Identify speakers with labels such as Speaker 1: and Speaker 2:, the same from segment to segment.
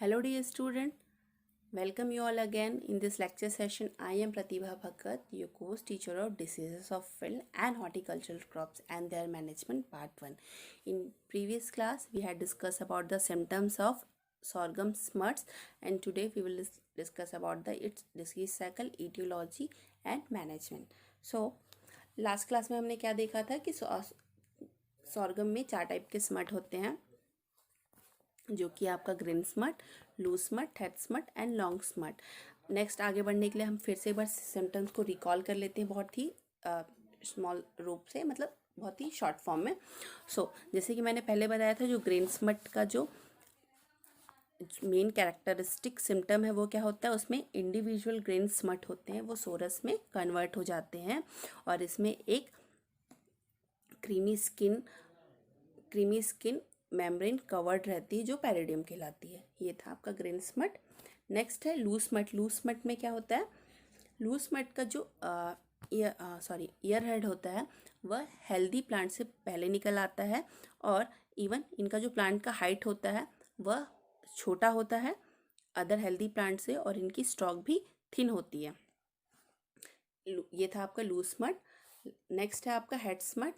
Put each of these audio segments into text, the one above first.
Speaker 1: Hello dear student, welcome you all again in this lecture session. I am Pratibha Bhagat, your course teacher of diseases of field and horticultural crops and their management part 1. In previous class we had discussed about the symptoms of sorghum smuts and today we will discuss about its disease cycle, etiology and management. So last class में हमने क्या देखा था कि sorghum में 4 type के smut होते हैं जो कि आपका green smut, loose smut, head smut and long smut. Next आगे बढ़ने के लिए हम फिर से एक बार सिम्टम्स को रिकॉल कर लेते हैं बहुत ही स्मॉल रूप से, मतलब बहुत ही शॉर्ट फॉर्म में। जैसे कि मैंने पहले बताया था, जो ग्रीन स्मट का जो मेन कैरेक्टरिस्टिक सिम्टम है वो क्या होता है, उसमें इंडिविजुअल ग्रेन स्मट होते हैं, वो सोरस में कन्वर्ट हो जाते हैं और इसमें एक क्रीमी स्किन मेम्ब्रेन कवर्ड रहती है जो पैरिडियम कहलाती है। ये था आपका ग्रेन स्मट। नेक्स्ट है लूज स्मट। लूज स्मट में क्या होता है, लूज स्मट का जो ईयर हेड होता है वह हेल्दी प्लांट से पहले निकल आता है और इवन इनका जो प्लांट का हाइट होता है वह छोटा होता है अदर हेल्दी प्लांट से और इनकी स्टॉक भी थिन होती है। ये था आपका लूज स्मट। नेक्स्ट है आपका हेड स्मट।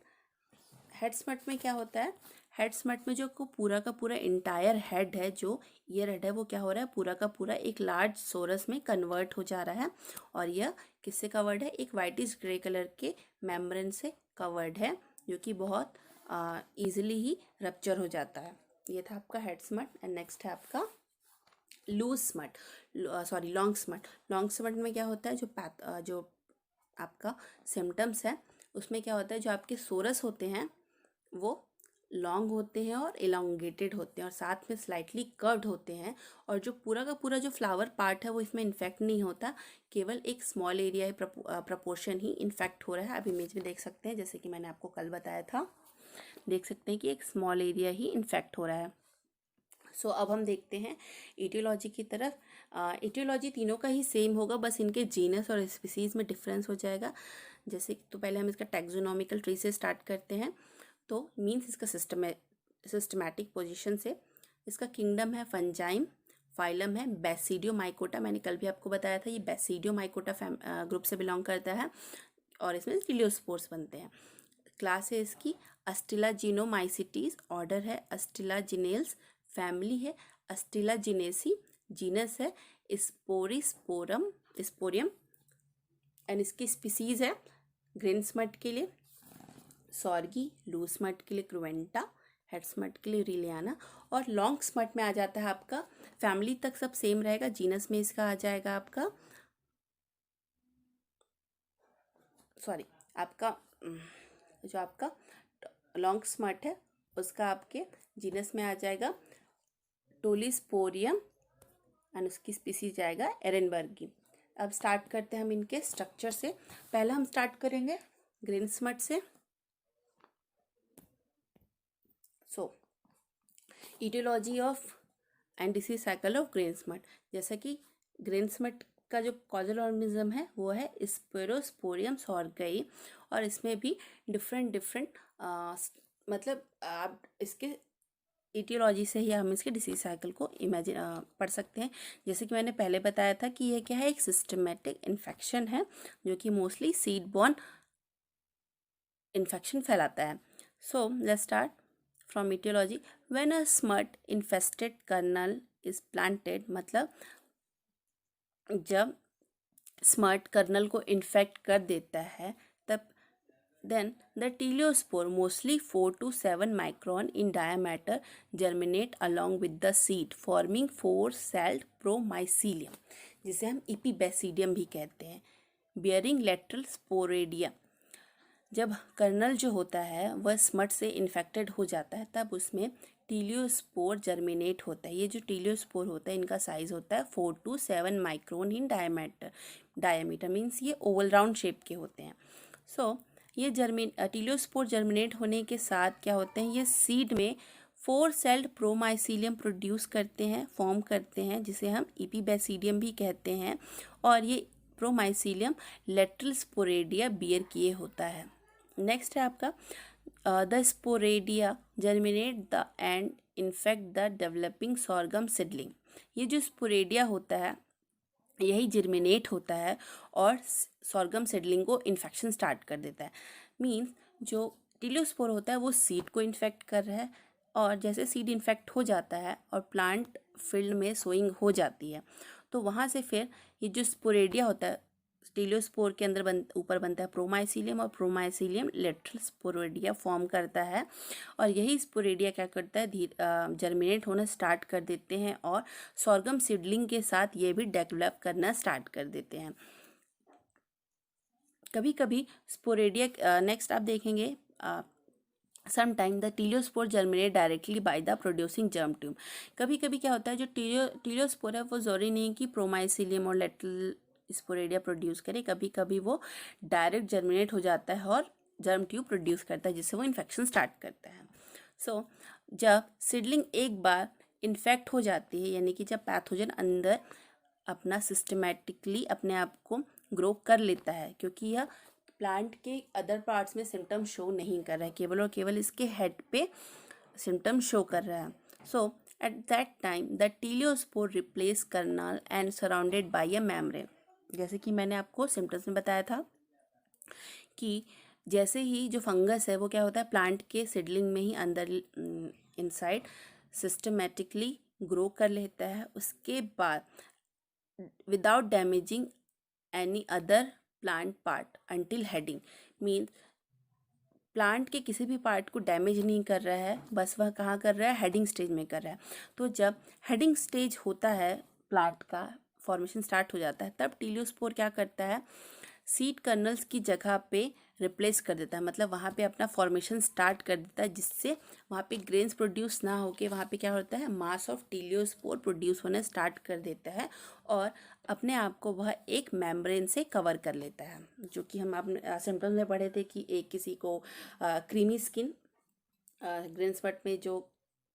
Speaker 1: हेड स्मट में क्या होता है, हेड स्मट में जो पूरा का पूरा इंटायर हेड है, जो ईयर हेड है, वो क्या हो रहा है, पूरा का पूरा एक लार्ज सोरस में कन्वर्ट हो जा रहा है और यह किससे कवर्ड है, एक वाइटिश ग्रे कलर के मेम्ब्रेन से कवर्ड है जो कि बहुत ईजिली ही रप्चर हो जाता है। ये था आपका हेड स्मट। एंड नेक्स्ट है आपका loose smut, long smut. Long smut में क्या होता है, जो आपका सिम्टम्स है उसमें क्या होता है, जो आपके सोरस होते हैं वो लॉन्ग होते हैं और इलोंगेटेड होते हैं और साथ में स्लाइटली कर्व्ड होते हैं और जो पूरा का पूरा जो फ्लावर पार्ट है वो इसमें इन्फेक्ट नहीं होता, केवल एक स्मॉल एरिया प्रपोर्शन ही इन्फेक्ट हो रहा है। आप इमेज में देख सकते हैं, जैसे कि मैंने आपको कल बताया था, देख सकते हैं कि एक स्मॉल एरिया ही इन्फेक्ट हो रहा है। अब हम देखते हैं इटियोलॉजी की तरफ। इटियोलॉजी तीनों का ही सेम होगा, बस इनके जीनस और स्पीसीज में डिफरेंस हो जाएगा। जैसे तो पहले हम इसका टैक्सोनॉमिकल ट्री से स्टार्ट करते हैं। तो मीन्स इसका सिस्टमैटिक पोजीशन से इसका किंगडम है फंजाइम, फाइलम है बेसिडियोमाइकोटा, मैंने कल भी आपको बताया था ये बेसिडियोमाइकोटा ग्रुप से बिलोंग करता है और इसमें टिलियोस्पोर्स बनते हैं। क्लास है इसकी अस्टिलाजिनोमाइसिटीज, ऑर्डर है अस्टिलाजिनेल्स, फैमिली है अस्टिलाजिनेसी, जीनस है स्पोरियम एंड इसकी स्पीसीज है ग्रीन स्मट के लिए सॉर्गी, लूज स्मट के लिए क्रुवेंटा, हेड स्मट के लिए रिलियाना और लॉन्ग स्मट में आ जाता है आपका, फैमिली तक सब सेम रहेगा, जीनस में इसका आ जाएगा आपका जो आपका लॉन्ग स्मट है उसका आपके जीनस में आ जाएगा टोलिस्पोरियम एंड उसकी स्पीसीज जाएगा एरेनबर्गी। अब स्टार्ट करते हैं हम इनके स्ट्रक्चर से। पहला हम स्टार्ट करेंगे ग्रीन स्मट से। Etiology of and disease cycle of grain smut. जैसा कि ग्रेन स्मट का जो कॉजल ऑर्गेनिज्म है वो है स्पेरोस्पोरियम सॉर्गई और इसमें भी डिफरेंट मतलब आप इसके इटियोलॉजी से ही हम इसके डिसीज साइकिल को इमेजिन पढ़ सकते हैं। जैसे कि मैंने पहले बताया था कि यह क्या है, एक सिस्टमेटिक इन्फेक्शन है जो कि मोस्टली सीड बॉर्न इन्फेक्शन फैलाता है। Let's start from etiology. When a smut infested kernel is planted, मतलब जब स्मट कर्नल को इन्फेक्ट कर देता है तब then the teliospore mostly 4 to 7 micron in diameter germinate along with the seed forming 4-celled promycelium, जिसे हम epibasidium भी कहते हैं, bearing lateral sporedia। जब कर्नल जो होता है वह स्मट से इन्फेक्टेड हो जाता है तब उसमें टीलियोस्पोर जर्मिनेट होता है। ये जो टीलियोस्पोर होता है इनका साइज होता है 4 to 7 micron in diameter means ये ओवल राउंड शेप के होते हैं। ये टीलियोस्पोर जर्मिनेट होने के साथ क्या होते हैं, ये सीड में 4-celled प्रोमाइसीलियम प्रोड्यूस करते हैं, फॉर्म करते हैं, जिसे हम ईपीबैसिडियम भी कहते हैं और ये प्रोमाइसीलियम लेटरल स्पोरेडिया बियर किए होता है। नेक्स्ट है आपका the sporidia germinate the and infect the developing sorghum seedling. ये जो स्पोरेडिया होता है यही जर्मिनेट होता है और सॉर्गम सीडलिंग को इन्फेक्शन स्टार्ट कर देता है। मीन्स जो टीलियोस्पोर होता है वो सीड को इन्फेक्ट कर रहा है, और जैसे सीड इन्फेक्ट हो जाता है और प्लांट फील्ड में सोइंग हो जाती है, तो वहाँ से फिर ये जो स्पोरेडिया होता है, टीलियोस्पोर के अंदर ऊपर बनता है प्रोमाइसीलियम, और प्रोमाइसीलियम लेटरल स्पोरेडिया फॉर्म करता है, और यही स्पोरेडिया क्या करता है, जर्मिनेट होना स्टार्ट कर देते हैं और सॉर्गम सीडलिंग के साथ ये भी डेवलप करना स्टार्ट कर देते हैं। कभी कभी स्पोरेडिया नेक्स्ट आप देखेंगे, sometime the teliospore germinate directly by the producing germ tube. कभी कभी क्या होता है, जो टीलियोस्पोर है वो जरूरी नहीं कि प्रोमाइसीलियम और लेटरल स्पोरेडिया प्रोड्यूस करे, कभी कभी वो डायरेक्ट जर्मिनेट हो जाता है और जर्म ट्यूब प्रोड्यूस करता है, जिससे वो इन्फेक्शन स्टार्ट करता है। सो जब सीडलिंग एक बार इन्फेक्ट हो जाती है, यानी कि जब पैथोजन अंदर अपना सिस्टमेटिकली अपने आप को ग्रो कर लेता है, क्योंकि यह प्लांट के अदर पार्ट्स में सिम्टम शो नहीं कर रहा है, केवल और केवल इसके हेड पे सिम्टम शो कर रहा है। So at that time the teliospore replace kernel and surrounded by a membrane. जैसे कि मैंने आपको सिम्टम्स में बताया था कि जैसे ही जो फंगस है वो क्या होता है, प्लांट के सीडलिंग में ही अंदर इनसाइड सिस्टमेटिकली ग्रो कर लेता है, उसके बाद without damaging any other plant part until heading. Means plant के किसी भी पार्ट को डैमेज नहीं कर रहा है, बस वह कहाँ कर रहा है, हेडिंग स्टेज में कर रहा है। तो जब हेडिंग स्टेज होता है, प्लांट का फॉर्मेशन स्टार्ट हो जाता है, तब टीलियोस्पोर क्या करता है, सीड कर्नल्स की जगह पे रिप्लेस कर देता है, मतलब वहाँ पे अपना फॉर्मेशन स्टार्ट कर देता है, जिससे वहाँ पे ग्रेन्स प्रोड्यूस ना होके वहाँ पे क्या होता है, मास ऑफ टीलियोस्पोर प्रोड्यूस होना स्टार्ट कर देता है, और अपने आप को वह एक मेम्ब्रेन से कवर कर लेता है, जो कि हम अपने सिम्टम्स में पढ़े थे कि एक किसी को क्रीमी स्किन, ग्रीन स्पॉट में जो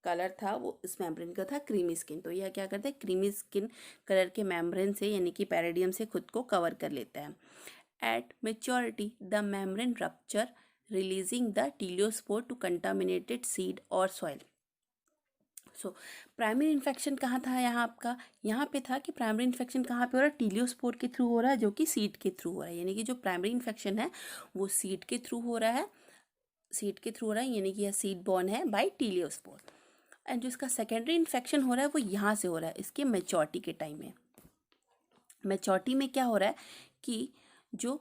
Speaker 1: कलर था वो इस मेम्ब्रेन का था क्रीमी स्किन, तो यह क्या करता है, क्रीमी स्किन कलर के मेम्ब्रेन से यानी कि पैरेडियम से खुद को कवर कर लेता है। At maturity the membrane rupture releasing the teliospore to contaminated seed और सॉइल। सो प्राइमरी इन्फेक्शन कहाँ था यहाँ आपका, यहाँ पे था कि प्राइमरी इन्फेक्शन कहाँ पे हो रहा है, टीलियोस्पोर के थ्रू हो रहा है, जो कि सीड के थ्रू हो रहा है, यानी कि जो प्राइमरी इन्फेक्शन है वो सीड के थ्रू हो रहा है, सीड के थ्रू हो रहा है, यानी कि यह सीड बॉर्न है बाय टीलियोस्पोर। एंड जो इसका सेकेंडरी इन्फेक्शन हो रहा है वो यहाँ से हो रहा है, इसके मेच्योरिटी के टाइम में। मेच्योरिटी में क्या हो रहा है कि जो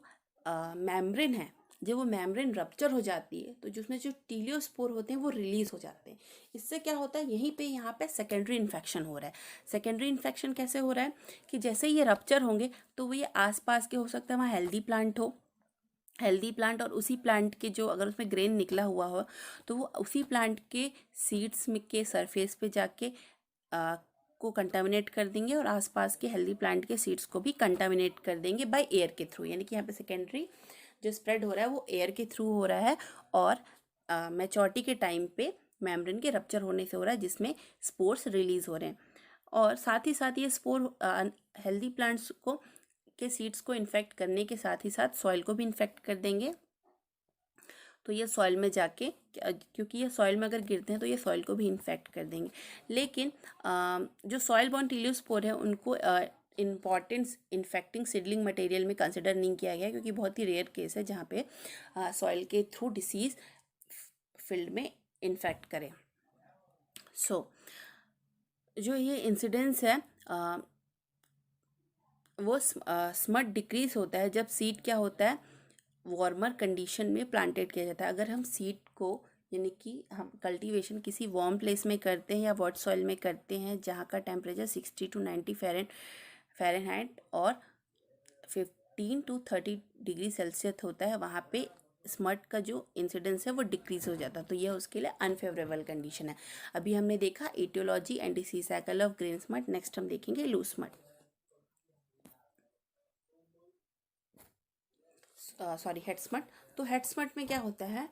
Speaker 1: मेम्ब्रेन है, जब वो मेम्ब्रेन रप्चर हो जाती है, तो जिसमें जो टीलियोस्पोर होते हैं वो रिलीज हो जाते हैं। इससे क्या होता है, यहीं पे यहाँ पे सेकेंडरी इन्फेक्शन हो रहा है। सेकेंडरी इन्फेक्शन कैसे हो रहा है कि जैसे ये रप्चर होंगे तो वो ये आसपास के हो सकता है, वहाँ हेल्दी प्लांट हो, हेल्दी प्लांट, और उसी प्लांट के जो अगर उसमें ग्रेन निकला हुआ हो तो वो उसी प्लांट के सीड्स में के सरफेस पे जाके को कंटामिनेट कर देंगे, और आसपास के हेल्दी प्लांट के सीड्स को भी कंटामिनेट कर देंगे बाय एयर के थ्रू, यानी कि यहाँ पे सेकेंडरी जो स्प्रेड हो रहा है वो एयर के थ्रू हो रहा है, और मैच्योरिटी के टाइम पे मेम्ब्रेन के रप्चर होने से हो रहा है, जिसमें स्पोर्स रिलीज हो रहे हैं, और साथ ही साथ ये स्पोर हेल्दी प्लांट्स को के सीड्स को इन्फेक्ट करने के साथ ही साथ सॉइल को भी इन्फेक्ट कर देंगे। तो ये सॉइल में जाके, क्योंकि ये सॉइल में अगर गिरते हैं तो ये सॉइल को भी इन्फेक्ट कर देंगे। लेकिन जो सॉइल बॉर्न टीलियोस्पोर है उनको इम्पॉर्टेंस इन्फेक्टिंग सीडलिंग मटेरियल में कंसिडर नहीं किया गया, क्योंकि बहुत ही रेयर केस है जहाँ पे सॉइल के थ्रू डिसीज फील्ड में इन्फेक्ट करे। सो जो ये इंसिडेंस है वो स्मट डिक्रीज होता है जब सीड क्या होता है, वार्मर कंडीशन में प्लांटेड किया जाता है। अगर हम सीड को यानी कि हम कल्टीवेशन किसी वार्म प्लेस में करते हैं या वॉट सॉइल में करते हैं जहाँ का टेम्परेचर 60 to 90 फ़ारेनहाइट और 15 to 30 डिग्री सेल्सियस होता है, वहाँ पे स्मट का जो इंसिडेंस है वो डिक्रीज हो जाता है, तो यह उसके लिए अनफेवरेबल कंडीशन है। अभी हमने देखा etiology and disease cycle of grain smut, next हम देखेंगे loose smut, sorry head smut. तो हेड स्मट में क्या होता है,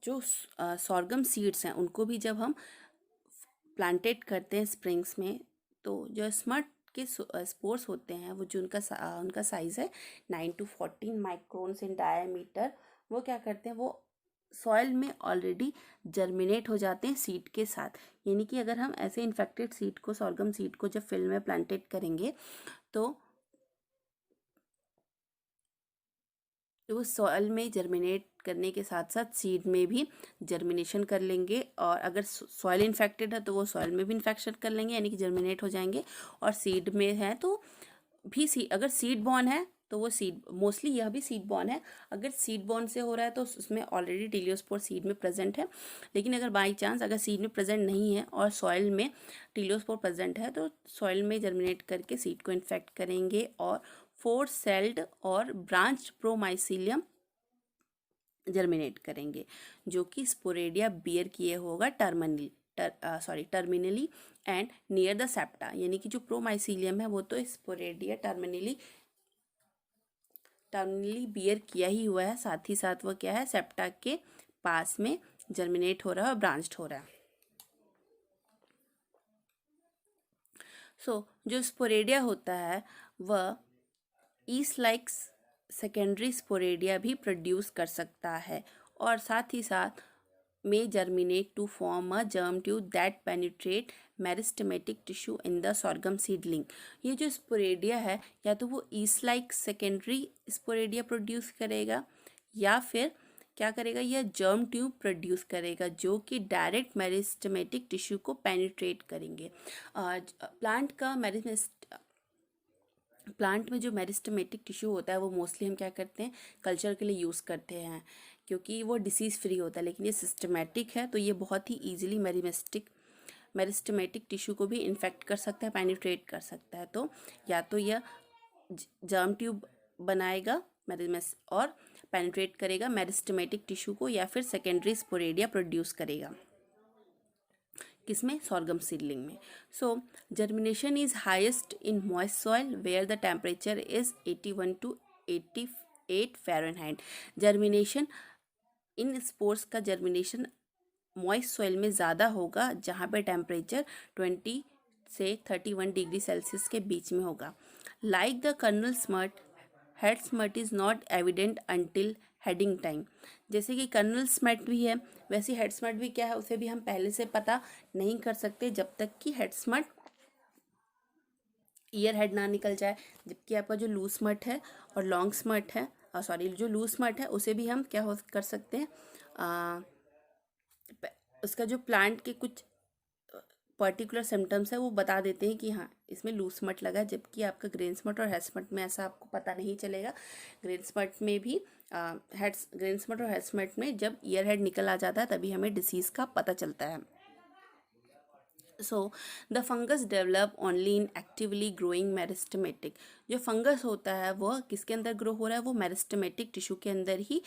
Speaker 1: जो सॉर्गम सीड्स हैं उनको भी जब हम प्लांटेड करते हैं स्प्रिंग्स में, तो जो स्मट के स्पोर्स होते हैं वो जो उनका साइज़ है 9 to 14 माइक्रोन्स इन डायमीटर, वो क्या करते हैं, वो सॉइल में ऑलरेडी जर्मिनेट हो जाते हैं सीड के साथ। यानी कि अगर हम ऐसे इन्फेक्टेड सीड को, सॉर्गम सीड को जब फील्ड में प्लांटेड करेंगे तो वो सॉइल में जर्मिनेट करने के साथ साथ सीड में भी जर्मिनेशन कर लेंगे। और अगर सॉइल इन्फेक्टेड है तो वो सॉइल में भी इन्फेक्शन कर लेंगे, यानी कि जर्मिनेट हो जाएंगे। और सीड में है तो भी अगर सीड बॉर्न है तो वो सीड, मोस्टली यह भी सीड बॉर्न है। अगर सीड बॉर्न से हो रहा है तो उसमें ऑलरेडी टीलियोस्पोर सीड में प्रेजेंट है। लेकिन अगर बाई चांस अगर सीड में प्रेजेंट नहीं है और सॉइल में टीलियोस्पोर प्रेजेंट है तो सॉइल में जर्मिनेट करके सीड को इन्फेक्ट करेंगे और 4 सेल्ड और ब्रांच प्रोमाइसिलियम जर्मिनेट करेंगे, जो कि स्पोरेडिया बियर किए होगा terminally and near the septa. यानी कि जो प्रोमाइसिलियम है वो तो स्पोरेडिया टर्मिनली बियर किया ही हुआ है, साथ ही साथ वो क्या है, सेप्टा के पास में जर्मिनेट हो रहा है और ब्रांच्ड हो रहा है। जो स्पोरेडिया होता है वह ईस्ट लाइक सेकेंडरी स्पोरेडिया भी प्रोड्यूस कर सकता है और साथ ही साथ may germinate to form a germ tube that penetrate meristematic tissue in the sorghum seedling. ये जो स्पोरेडिया है या तो वो ईस्ट लाइक सेकेंडरी स्पोरेडिया प्रोड्यूस करेगा या फिर क्या करेगा, यह जर्म ट्यूब प्रोड्यूस करेगा जो कि डायरेक्ट मेरिस्टेमेटिक टिश्यू को पेनिट्रेट करेंगे। प्लांट में जो मेरिस्टेमेटिक टिश्यू होता है वो मोस्टली हम क्या करते हैं, कल्चर के लिए यूज़ करते हैं क्योंकि वो डिसीज़ फ्री होता है। लेकिन ये सिस्टमेटिक है तो ये बहुत ही ईजिली मेरिस्टेमेटिक टिश्यू को भी इन्फेक्ट कर सकता है, पेनिट्रेट कर सकता है। तो या तो यह जर्म ट्यूब बनाएगा और पेनिट्रेट करेगा मेरिस्टेमेटिक टिश्यू को, या फिर सेकेंडरी स्पोरेडिया प्रोड्यूस करेगा। किसमें, सॉर्गम सीडलिंग में। So germination is highest in moist soil where the temperature is 81 to 88 Fahrenheit. Germination in spores का जर्मिनेशन मॉइस्ट सॉइल में ज़्यादा होगा जहाँ पे टेम्परेचर 20 से 31 डिग्री सेल्सियस के बीच में होगा। Like the kernel smut, head smut is not evident until heading time. जैसे कि कर्नल स्मट भी है वैसे हेड स्मट भी क्या है, उसे भी हम पहले से पता नहीं कर सकते जब तक कि हेड स्मट ईयर हेड ना निकल जाए। जबकि आपका जो लूज स्मट है और लॉन्ग स्मट है, जो लूज स्मट है उसे भी हम क्या कर सकते हैं, उसका जो प्लांट के कुछ पर्टिकुलर सिम्टम्स है वो बता देते हैं कि हाँ इसमें लूज स्मट लगा है। जबकि आपका ग्रेन स्मट और हेड स्मट में ऐसा आपको पता नहीं चलेगा। ग्रेन स्मट में भी ग्रेन स्मट और हेड स्मट में जब ईयर हेड निकल आ जाता है तभी हमें डिसीज़ का पता चलता है। So the fungus develop only in actively growing meristematic. जो फंगस होता है वह किसके अंदर ग्रो हो रहा है, वो मेरिस्टेमेटिक टिश्यू के अंदर ही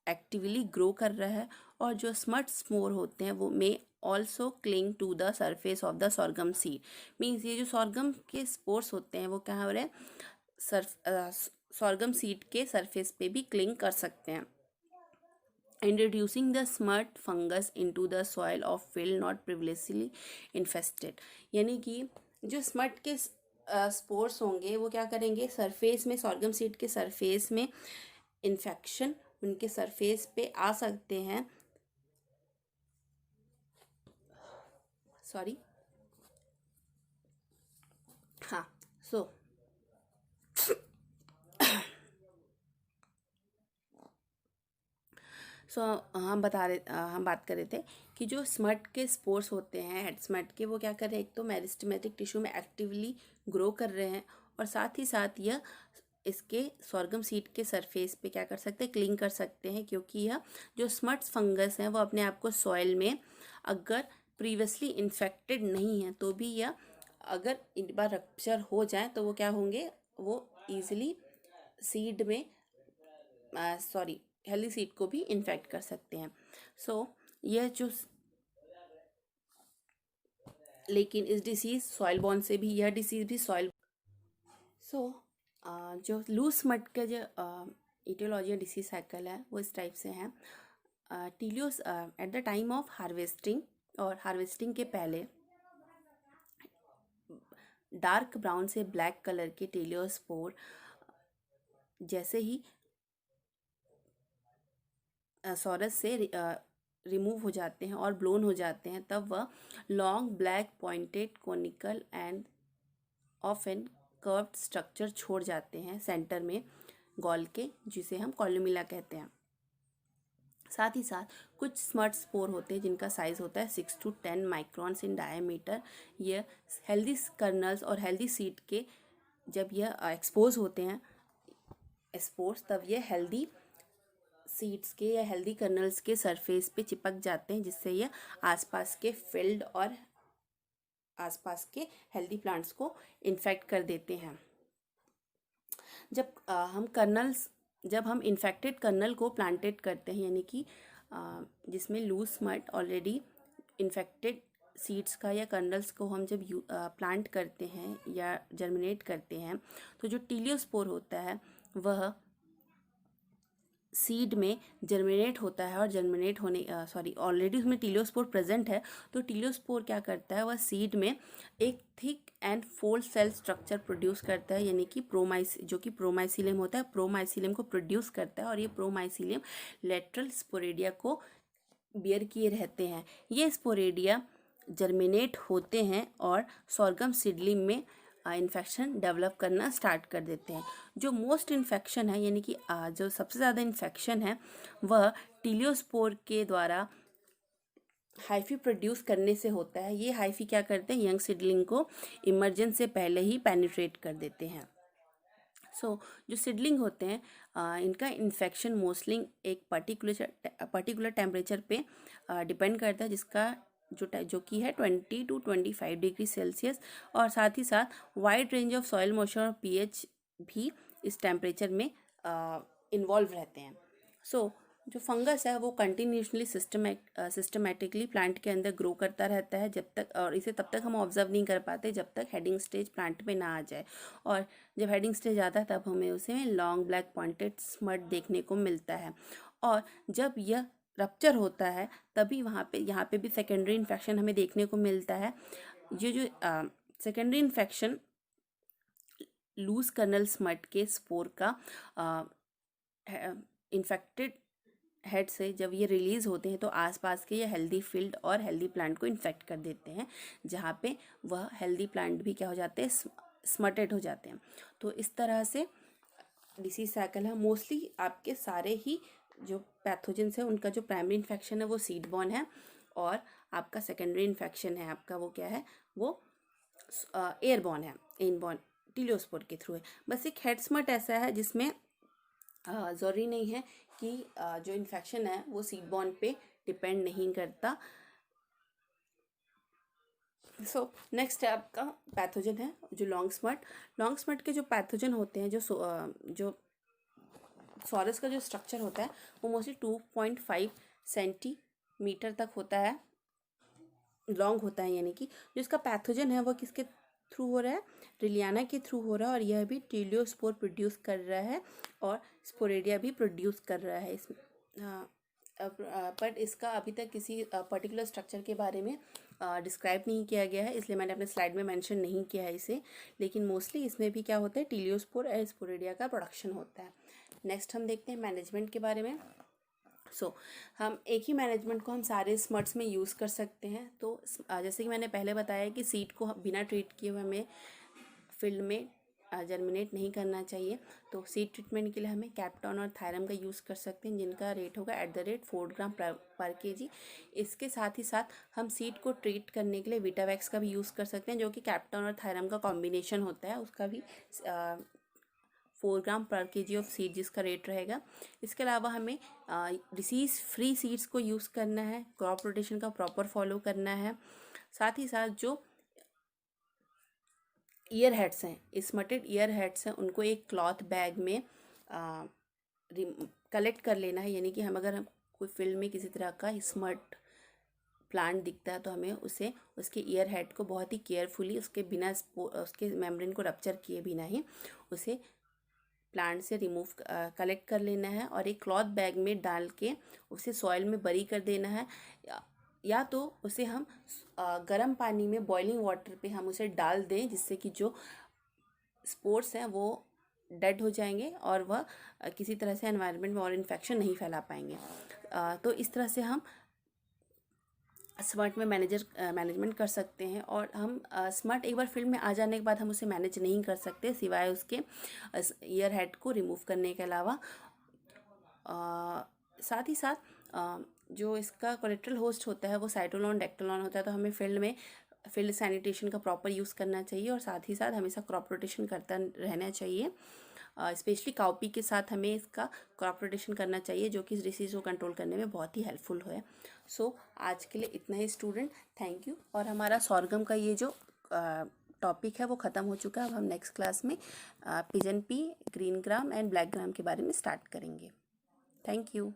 Speaker 1: एक्टिवली ग्रो कर रहा है। और जो स्मट स्पोर होते हैं वो may also cling to the surface of the sorghum seed. Means ये जो सॉर्गम के स्पोर्स होते हैं वो क्या हो रहे हैं, सॉर्गम सीड के सरफेस पे भी क्लिंग कर सकते हैं। Introducing the smut fungus into the soil of field not previously infested। यानी कि जो स्मट के स्पोर्स होंगे वो क्या करेंगे, सरफेस में, सॉर्गम सीड के सरफेस में इन्फेक्शन उनके सरफेस पे आ सकते हैं। सॉरी, हाँ। हम बात कर रहे थे कि जो स्मट के स्पोर्स होते हैं हेड स्मट के, वो क्या कर रहे हैं, एक तो मेरिस्टेमेटिक टिश्यू में एक्टिवली ग्रो कर रहे हैं और साथ ही साथ यह इसके सॉर्गम सीड के सरफेस पे क्या कर सकते हैं, क्लिंग कर सकते हैं। क्योंकि यह जो स्मट्स फंगस हैं वो अपने आप को सॉइल में अगर प्रीवियसली इन्फेक्टेड नहीं है तो भी यह अगर एक बार रप्चर हो जाए तो वो क्या होंगे, वो ईजिली सीड में हेल्दी सीड को भी इन्फेक्ट कर सकते हैं। यह जो लेकिन इस डिसीज़ सॉइल बॉर्न से भी, यह डिसीज़ भी सॉइल जो लूज स्मट का जो इटियोलॉजी डिसीज साइकिल है वो इस टाइप से है। Telios at the time of harvesting और हार्वेस्टिंग के पहले डार्क ब्राउन से ब्लैक कलर के टीलियोस्पोर जैसे ही सॉरस से रिमूव हो जाते हैं और ब्लोन हो जाते हैं, तब वह long black pointed conical end of an curved structure छोड़ जाते हैं सेंटर में गॉल के, जिसे हम कॉलुमिला कहते हैं। साथ ही साथ कुछ स्मट स्पोर होते हैं जिनका साइज होता है 6 to 10 माइक्रॉन्स इन डायमीटर। यह हेल्दी कर्नल्स और हेल्दी सीड के जब यह एक्सपोज होते हैं स्पोर्स, तब ये हेल्दी सीड्स के या हेल्दी कर्नल्स के सरफेस पे चिपक जाते हैं, जिससे यह आसपास के फील्ड और आसपास के हेल्दी प्लांट्स को इन्फेक्ट कर देते हैं। जब हम इन्फेक्टेड कर्नल को प्लांटेड करते हैं, यानी कि जिसमें loose smut already infected seeds का या कर्नल्स को हम जब प्लांट करते हैं या जर्मिनेट करते हैं, तो जो टीलियोस्पोर होता है वह सीड में जर्मिनेट होता है और जर्मिनेट होने ऑलरेडी उसमें टीलियोस्पोर प्रेजेंट है, तो टीलियोस्पोर क्या करता है, वह सीड में एक thick and fold cell structure produce करता है, यानी कि जो कि प्रोमाइसिलियम होता है, प्रोमाइसिलियम को प्रोड्यूस करता है। और ये प्रोमाइसिलियम लेटरल स्पोरेडिया को बियर किए रहते हैं। ये स्पोरेडिया जर्मिनेट होते हैं और सॉर्गम सीडलिंग में इन्फेक्शन डेवलप करना स्टार्ट कर देते हैं। जो मोस्ट इन्फेक्शन है, यानी कि जो सबसे ज़्यादा इन्फेक्शन है, वह टीलियोस्पोर के द्वारा हाइफी प्रोड्यूस करने से होता है। ये हाइफी क्या करते हैं, यंग सीडलिंग को इमर्जेंस से पहले ही पेनिट्रेट कर देते हैं। जो सीडलिंग होते हैं इनका इन्फेक्शन मोस्टली एक पर्टिकुलर टेम्परेचर पे डिपेंड करता है, जिसका जो कि है 20 to 25 डिग्री सेल्सियस। और साथ ही साथ wide range of soil moisture और पीएच भी इस टेम्परेचर में इन्वॉल्व रहते हैं। जो फंगस है वो कंटिन्यूसली सिस्टमेटिकली प्लांट के अंदर ग्रो करता रहता है जब तक, और इसे तब तक हम ऑब्जर्व नहीं कर पाते जब तक हेडिंग स्टेज प्लांट में ना आ जाए। और जब हेडिंग स्टेज आता है तब हमें उसे लॉन्ग ब्लैक पॉइंटेड स्मट देखने को मिलता है। और जब यह रप्चर होता है तभी यहाँ पे भी सेकेंडरी इन्फेक्शन हमें देखने को मिलता है। ये जो secondary infection loose kernel smut के स्पोर का इन्फेक्टेड हेड से जब ये रिलीज होते हैं तो आसपास के ये हेल्दी फील्ड और हेल्दी प्लांट को इन्फेक्ट कर देते हैं, जहाँ पे वह हेल्दी प्लांट भी क्या हो जाते हैं, स्मटेड हो जाते हैं। तो इस तरह से डिसीज साइकिल है। मोस्टली आपके सारे ही जो पैथोजेंस है उनका जो प्राइमरी इन्फेक्शन है वो सीड बॉर्न है, और आपका सेकेंडरी इन्फेक्शन है आपका वो क्या है, वो एयरबॉर्न है, इनबॉर्न टीलियोस्पोर के थ्रू है। बस एक हेड स्मट ऐसा है जिसमें ज़रूरी नहीं है कि जो इन्फेक्शन है वो सीड बॉर्न पे डिपेंड नहीं करता। नेक्स्ट है आपका पैथोजन है जो लॉन्ग स्मट के जो पैथोजन होते हैं, जो सॉरस का जो स्ट्रक्चर होता है वो मोस्टली 2.5 सेंटीमीटर तक होता है, लॉन्ग होता है, यानी कि जो इसका पैथोजन है वो किसके थ्रू हो रहा है, रिलियाना के थ्रू हो रहा है, और यह भी टीलियोस्पोर प्रोड्यूस कर रहा है और स्पोरेडिया भी प्रोड्यूस कर रहा है इसमें। बट इसका अभी तक किसी पर्टिकुलर स्ट्रक्चर के बारे में डिस्क्राइब नहीं किया गया है, इसलिए मैंने अपने स्लाइड में मेंशन नहीं किया है इसे। लेकिन मोस्टली इसमें भी क्या होता है, टीलियोस्पोर और स्पोरेडिया का प्रोडक्शन होता है। नेक्स्ट हम देखते हैं मैनेजमेंट के बारे में। हम एक ही मैनेजमेंट को हम सारे स्मट्स में यूज़ कर सकते हैं। तो जैसे कि मैंने पहले बताया कि सीड को बिना ट्रीट किए हुए हमें फील्ड में जर्मिनेट नहीं करना चाहिए। तो सीड ट्रीटमेंट के लिए हमें कैप्टॉन और थायरम का यूज़ कर सकते हैं, जिनका रेट होगा @ 4 ग्राम पर kg। इसके साथ ही साथ हम सीड को ट्रीट करने के लिए विटावैक्स का भी यूज़ कर सकते हैं, जो कि कैप्टॉन और थायरम का कॉम्बिनेशन होता है, उसका भी 4 ग्राम पर kg ऑफ सीड जिसका रेट रहेगा। इसके अलावा हमें डिसीज़ फ्री सीड्स को यूज़ करना है, क्रॉप रोटेशन का प्रॉपर फॉलो करना है। साथ ही साथ जो ईयर हेड्स हैं, स्मटेड ईयर हेड्स हैं, उनको एक क्लॉथ बैग में कलेक्ट कर लेना है, यानी कि हम कोई फील्ड में किसी तरह का स्मट प्लांट दिखता है तो हमें उसके ईयर हेड को बहुत ही केयरफुली उसके मेम्ब्रेन को रप्चर किए बिना ही उसे प्लांट से कलेक्ट कर लेना है और एक क्लॉथ बैग में डाल के उसे सॉइल में बरी कर देना है, या तो उसे हम गर्म पानी में बॉइलिंग वाटर पे हम उसे डाल दें, जिससे कि जो स्पोर्स हैं वो डेड हो जाएंगे और वह किसी तरह से एनवायरनमेंट में और इन्फेक्शन नहीं फैला पाएंगे। तो इस तरह से हम स्मार्ट में मैनेजमेंट कर सकते हैं। और हम स्मार्ट एक बार फील्ड में आ जाने के बाद हम उसे मैनेज नहीं कर सकते सिवाय उसके ईयर हेड को रिमूव करने के अलावा। साथ ही साथ जो इसका कोलेट्रल होस्ट होता है वो साइटोलॉन डेक्टोलॉन होता है, तो हमें फील्ड सैनिटेशन का प्रॉपर यूज़ करना चाहिए और साथ ही साथ हमेशा क्रॉप रोटेशन करता रहना चाहिए। स्पेशली काउपी के साथ हमें इसका क्रॉप रोटेशन करना चाहिए जो कि इस डिसीज़ को कंट्रोल करने में बहुत ही हेल्पफुल है। सो आज के लिए इतना ही स्टूडेंट, थैंक यू। और हमारा सॉर्गम का ये जो टॉपिक है वो ख़त्म हो चुका है। अब हम नेक्स्ट क्लास में pigeon P, green gram and black gram के बारे में स्टार्ट करेंगे। Thank you.